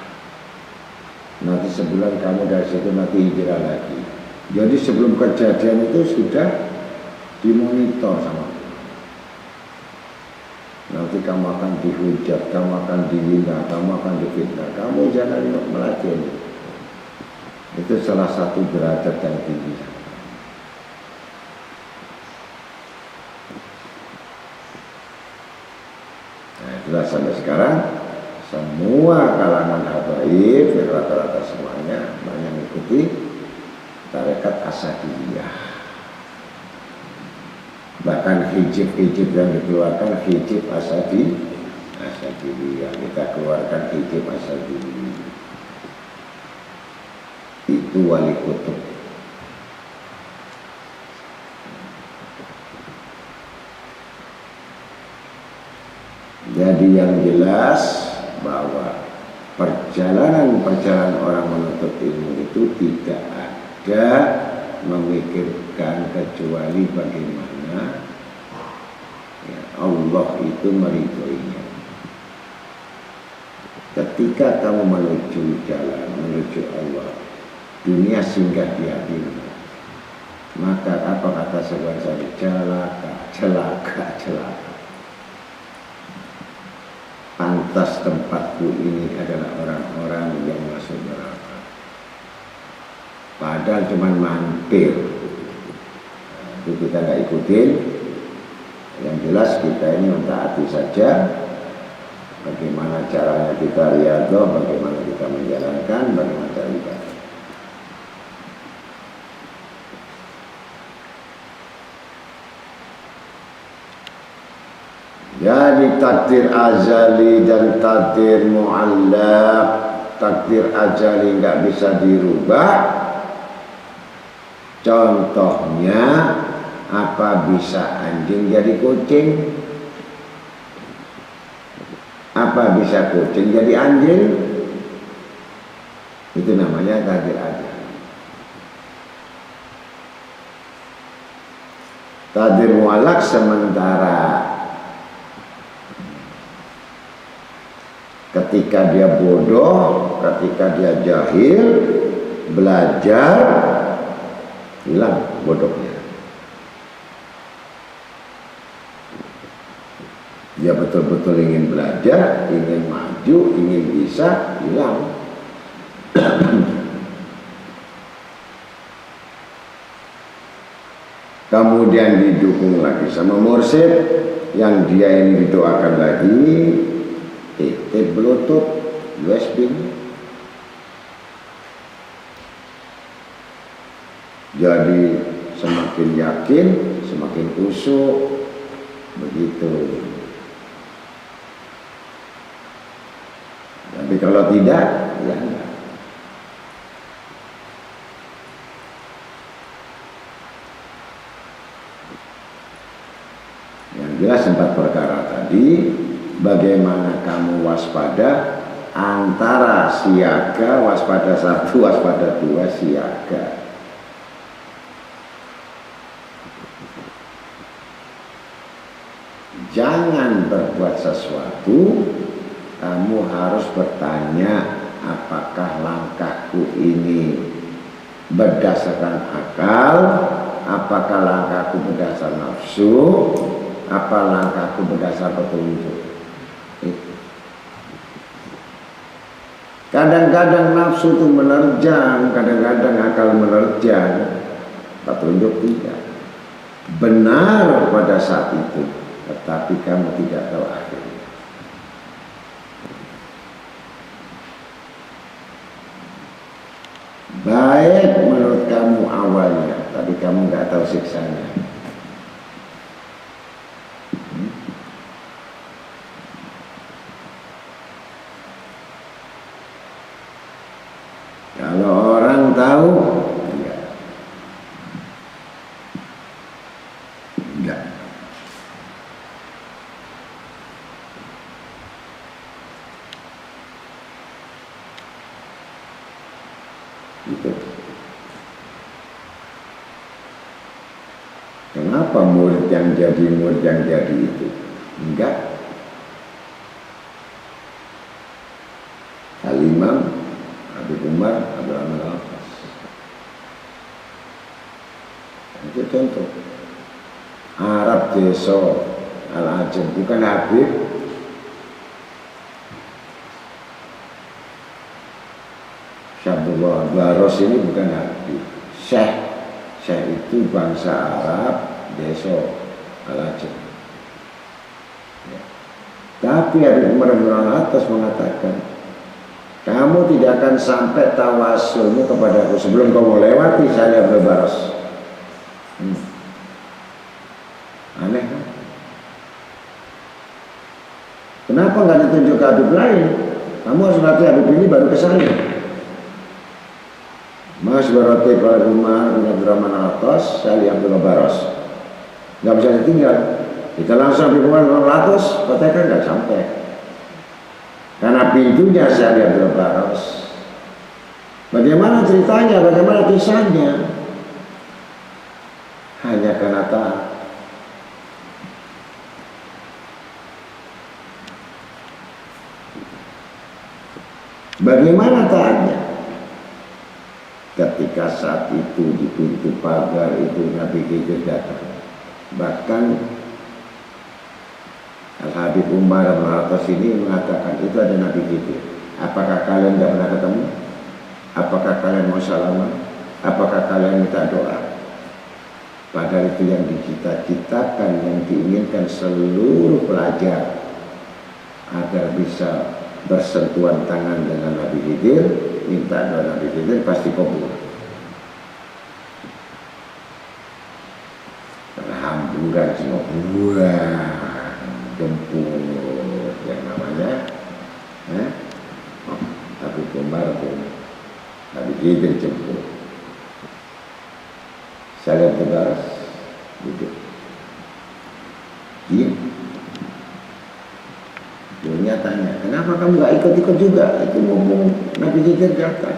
Nanti sebulan kamu dari situ nanti hijrah lagi. Jadi sebelum kejadian itu sudah dimonitor sama. Nanti kamu akan dihujat, kamu akan dihina, kamu akan difitnah. Kamu jangan melatih. Itu salah satu derajat yang tinggi. Itulah sampai sekarang semua kalangan habaib, rata-rata semuanya banyak mengikuti tarekat Asadiliyah. Bahkan hijab yang dikeluarkan hijab Asyadili yang kita keluarkan Hikam Asyadili itu wali kutub. Jadi yang jelas bahwa perjalanan orang menuntut ilmu itu tidak ada memikirkan kecuali bagaimana ya, Allah itu meridhoinya. Ketika kamu menuju jalan, menuju Allah, dunia singgah di hatimu, maka apa kata sebuah saya, celaka. Pantas tempatku ini adalah orang-orang yang masuk neraka. Padahal cuma mampir. Itu kita nggak ikutin. Yang jelas kita ini mentaati saja. Bagaimana caranya kita riyadhah, bagaimana kita menjalankan, bagaimana cara ibadah. Jadi takdir azali dan takdir mu'allaq, takdir azali nggak bisa dirubah. Contohnya, apa bisa anjing jadi kucing? Apa bisa kucing jadi anjing? Itu namanya takdir azali. Takdir mu'allaq sementara ketika dia bodoh, ketika dia jahil, belajar, hilang bodohnya. Dia betul-betul ingin belajar, ingin maju, ingin bisa, hilang. Kemudian didukung lagi sama mursyid yang dia ini didoakan lagi. Bluetooth, USB. Jadi semakin yakin, semakin khusyuk, begitu. Tapi kalau tidak, ya enggak. Yang jelas 4 perkara tadi. Bagaimana kamu waspada antara siaga, waspada 1, waspada 2, siaga. Jangan berbuat sesuatu, kamu harus bertanya, apakah langkahku ini berdasarkan akal, apakah langkahku berdasar nafsu, apa langkahku berdasar petunjuk. Kadang-kadang nafsu itu menerjang, kadang-kadang akal menerjang, petunjuk tidak. Benar pada saat itu, tetapi kamu tidak tahu akhirnya. Baik menurut kamu awalnya, tapi kamu nggak tahu siksanya. Kalau orang tahu, ya. Enggak. Gitu. Kenapa murid yang jadi itu? Enggak. Al-Imam Habib Umar Abdul Rahman Al-Hafaz. Itu contoh. Arab desa Al-Ajam, bukan Habib. Syabdullah Baros ini bukan Habib. Syekh itu bangsa Arab desa Al-Ajam. Ya. Tapi Habib Umar Abdul Rahman Al-Hafaz mengatakan, kamu tidak akan sampai tawasulmu kepada aku sebelum kamu lewati saya berbaros. Aneh kan? Kenapa nggak ditunjuk ke Habib lain? Kamu harus latih Habib ini baru ke sana. Mas Barote Pak Umar bin Abdurrahman Al-Atas, Syali Abdullah Baros. Nggak bisa ditinggal. Kita langsung Habib Umar Al-Atas, katakan nggak sampai. Karena pintunya Syali Abdullah Baros. Bagaimana ceritanya, bagaimana kisahnya? Hanya karena taat. Bagaimana taatnya? Ketika saat itu di pintu pagar itu Nabi Khidir datang. Bahkan Al-Habib Umar Al-Atas ini mengatakan itu ada Nabi Khidir. Apakah kalian tidak pernah ketemu? Apakah kalian mau salaman? Apakah kalian minta doa? Padahal itu yang dicita-citakan, yang diinginkan seluruh pelajar agar bisa bersentuhan tangan dengan Nabi Khidir, minta doa Nabi Khidir pasti kabul. Hamburan semua, wah, jemput yang namanya, Nabi Umar pun Nabi Khidir jemput. Saya lihat tegas, duduk, diam. Dunia tanya, kenapa kamu gak ikut-ikut juga? Itu ngomong Nabi Khidir datang.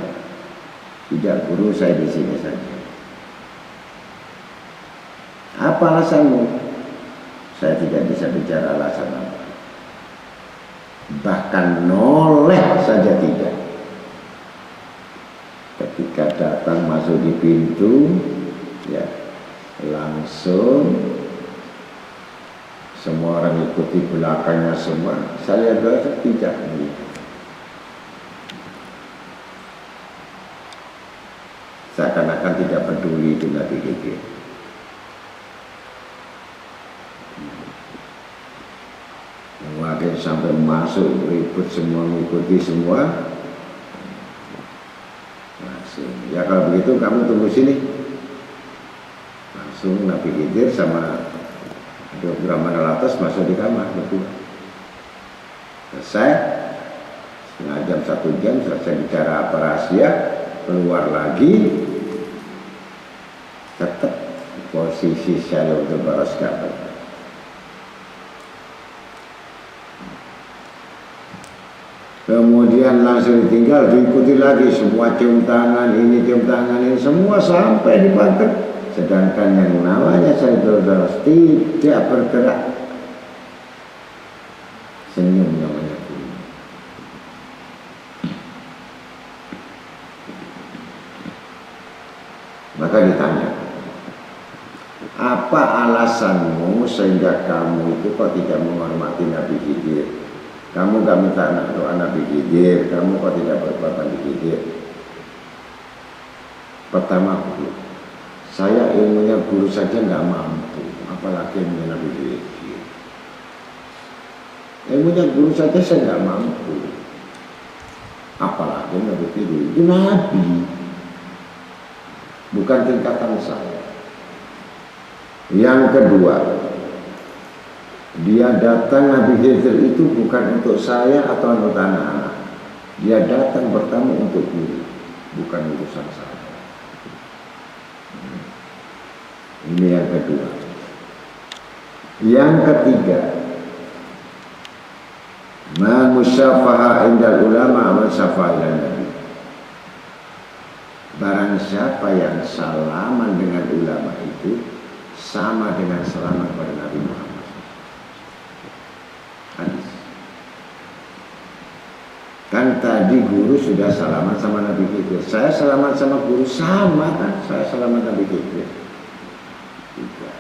Tidak, guru saya di sini saja. Apa alasanmu? Saya tidak bisa bicara alasan apa. Bahkan noleh saja tidak. Ketika datang masuk di pintu, ya langsung semua orang ikuti belakangnya semua. Saya lihat tidak melihat. Seakan-akan tidak peduli itu Nabi Khidir. Akhirnya sampai masuk ribut semua, mengikuti semua. Langsung, ya kalau begitu kamu tunggu sini. Langsung Nabi Khidir sama Abdurrahman Al-Atas masuk di kamar berdua. Selesai, setengah jam, 1 jam, selesai bicara apa rahasia, keluar lagi, tetap posisi Syali Abdullah Baros kabar. Kemudian langsung ditinggal, diikuti lagi semua cium tangan ini, semua sampai di pagar. Sedangkan yang namanya Syali Abdullah Baros tidak bergerak. Senyum namanya. Maka ditanya, apa alasanmu sehingga kamu itu kok tidak menghormati Nabi Khidir? Kamu gak minta doa Nabi Khidir, kamu kok tidak berbuat Nabi Khidir? Pertama, saya ilmunya guru saja nggak mampu, apalagi ilmunya Nabi Khidir. Ilmunya guru saja saya nggak mampu, apalagi Nabi Khidir. Itu Nabi, bukan tingkatan saya. Yang kedua, dia datang Nabi Khidir itu bukan untuk saya atau untuk anak-anak. Dia datang pertama untuk guru, bukan urusan saya. Ini yang kedua. Yang ketiga, ma musyafaha indal ulama wa syafa'a ila nabi. Barang siapa yang salaman dengan ulama itu sama dengan salaman pada Nabi Muhammad. Hadis. Kan tadi guru sudah salaman sama Nabi Khidir. Saya salaman sama guru sama kan? Saya salaman Nabi Khidir. Tidak.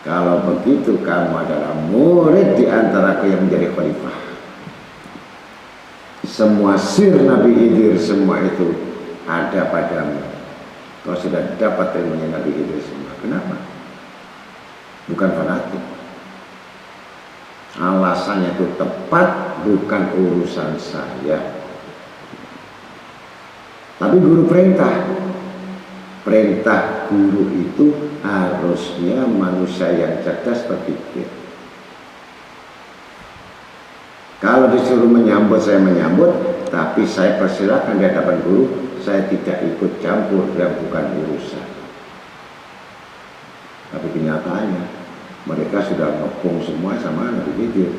Kalau begitu kamu adalah murid di antaraku yang menjadi khalifah. Semua sir Nabi Khidir semua itu ada padamu. Kau sudah dapat ilmunya Nabi Khidir semua. Kenapa? Bukan fanatik. Alasannya itu tepat, bukan urusan saya. Tapi guru perintah. Perintah guru itu harusnya manusia yang cerdas berpikir. Kalau disuruh menyambut, saya menyambut, tapi saya persilahkan di hadapan guru, saya tidak ikut campur yang bukan urusan. Tapi kenyataannya mereka sudah ngepung semua sama Nabi Khidir.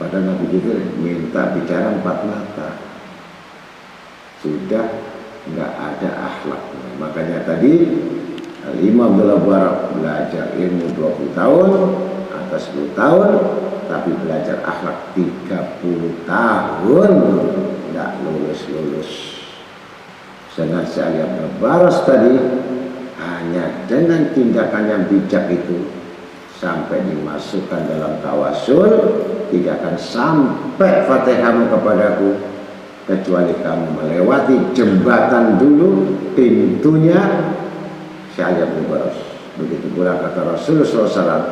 Padahal Nabi Khidir minta bicara 4 mata. Sudah nggak ada akhlaknya. Makanya tadi Imam Abdullah Barak belajar ilmu 20 tahun, atas 10 tahun, tapi belajar akhlak 30 tahun nggak lulus-lulus. Sedangkan saya Baras tadi hanya dengan tindakan yang bijak itu sampai dimasukkan dalam tawasul, tidak akan sampai Fatihahmu kepadaku kecuali kamu melewati jembatan dulu, pintunya saya Baras. Begitu pula kata Rasulullah SAW,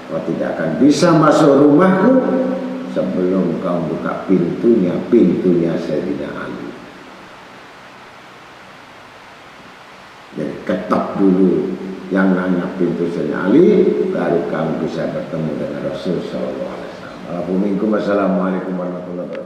kau tidak akan bisa masuk rumahku sebelum kau buka pintunya Sayyidina Ali. Jadi ketok dulu yang nanya pintu Sayyidina Ali, baru kamu bisa bertemu dengan Rasul SAW. Assalamualaikum warahmatullahi wabarakatuh.